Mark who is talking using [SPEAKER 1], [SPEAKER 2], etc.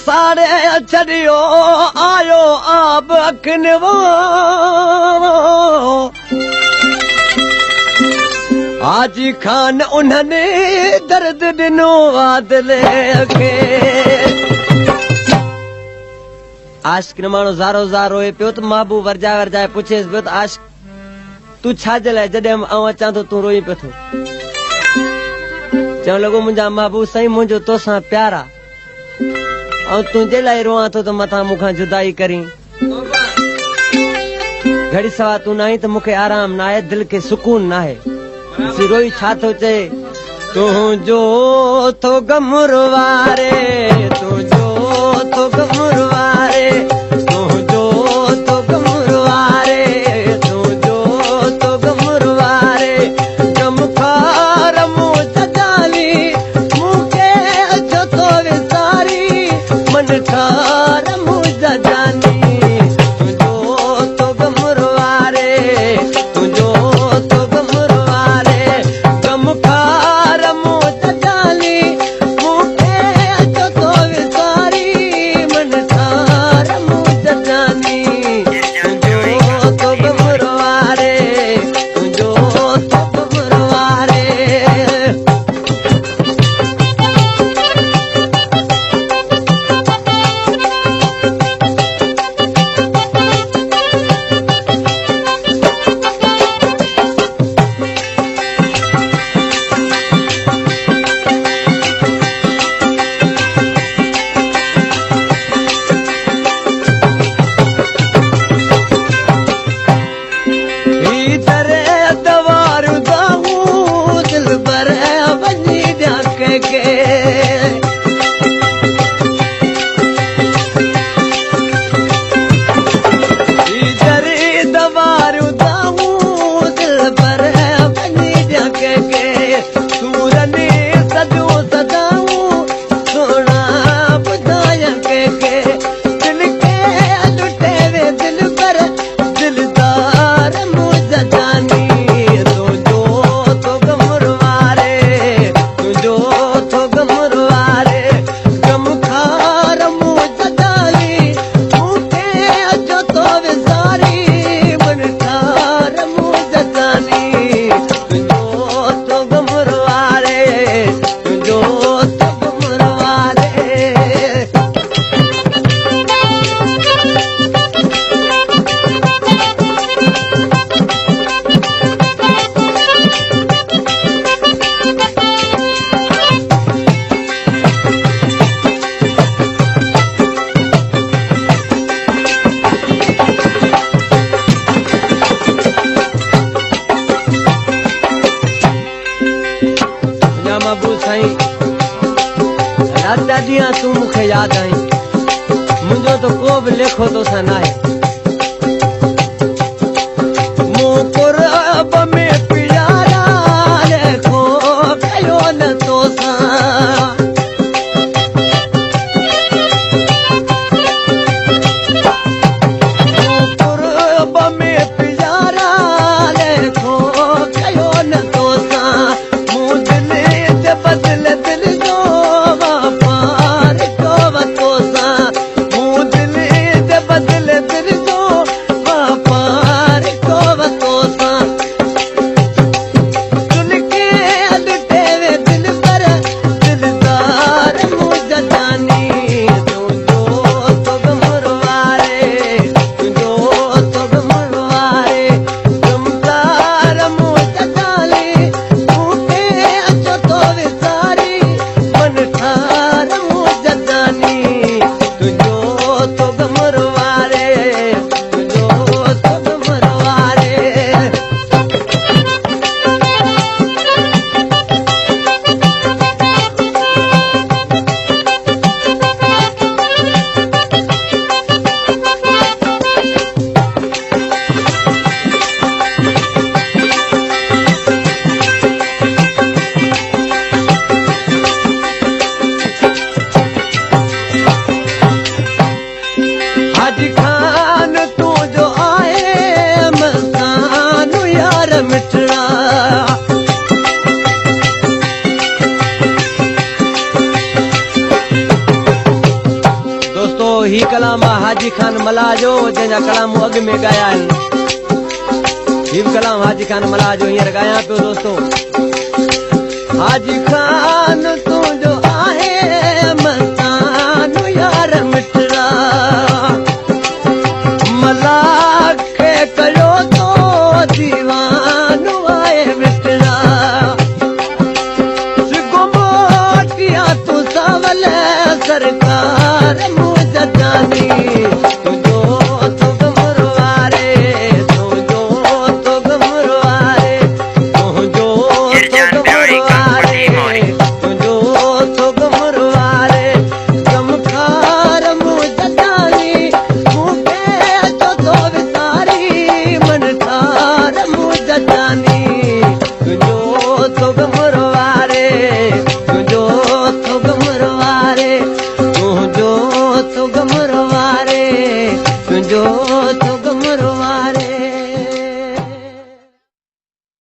[SPEAKER 1] साड़े छड़ियो आयो आब अखनवो हाजी खान उन्हनि दर्द ॾिनो आदिले खे आशिक न माण्हू ज़ारो ज़ार रोए पियो त महबूब वरजाए वरजाए पुछेसि पियो त आशिक तूं छाजे लाइ जॾहिं आउं अचां थो तूं रोई पियो थो चवण लॻो मुंहिंजा महबूब साईं मुंहिंजो तोसां प्यार आहे ऐं तुंहिंजे लाइ रोआं थो त मथां मूंखां जुदाई करीं घड़ी सवा तूं न आहीं त मूंखे आराम न आहे दिलि खे सुकून न आहे रोई छा थो चए तुंहिंजो थो गमुर वारे तुंहिंजो थो गमुर वारे तुंहिंजो थो गमुर वारे तुंहिंजो थो गमुर वारे गमखार मूं सजाली मूंखे छो थो विसारी मन ठार मूं सजानी तुंहिंजो थो गमुर वारे तुंहिंजो थो गमुर वारे गमखार मूं सजाली मूंखे छो थो विसारी मन ठार मूं सजानी तुंहिंजो थो गमुर वारे तुंहिंजो थो गमुर वारे तूं मूंखे यादि आहीं मुंहिंजो त को बि लेखो तोसां न आहे मूं कुरब में प्यारा लेखो कयो न तोसां मूं कुरब में प्यारा लेखो कयो न तोसां मूं दिलि ते बदिल दिलि जो वापार को तोसां मूं दिलि ते बदिल दिलि हाजी खान मलाह जो जंहिंजा कलाम अॻ में ॻाया आहिनि ही कलाम हाजी खान मलाह जो हींअर ॻायां पियो दोस्तो हाजी खान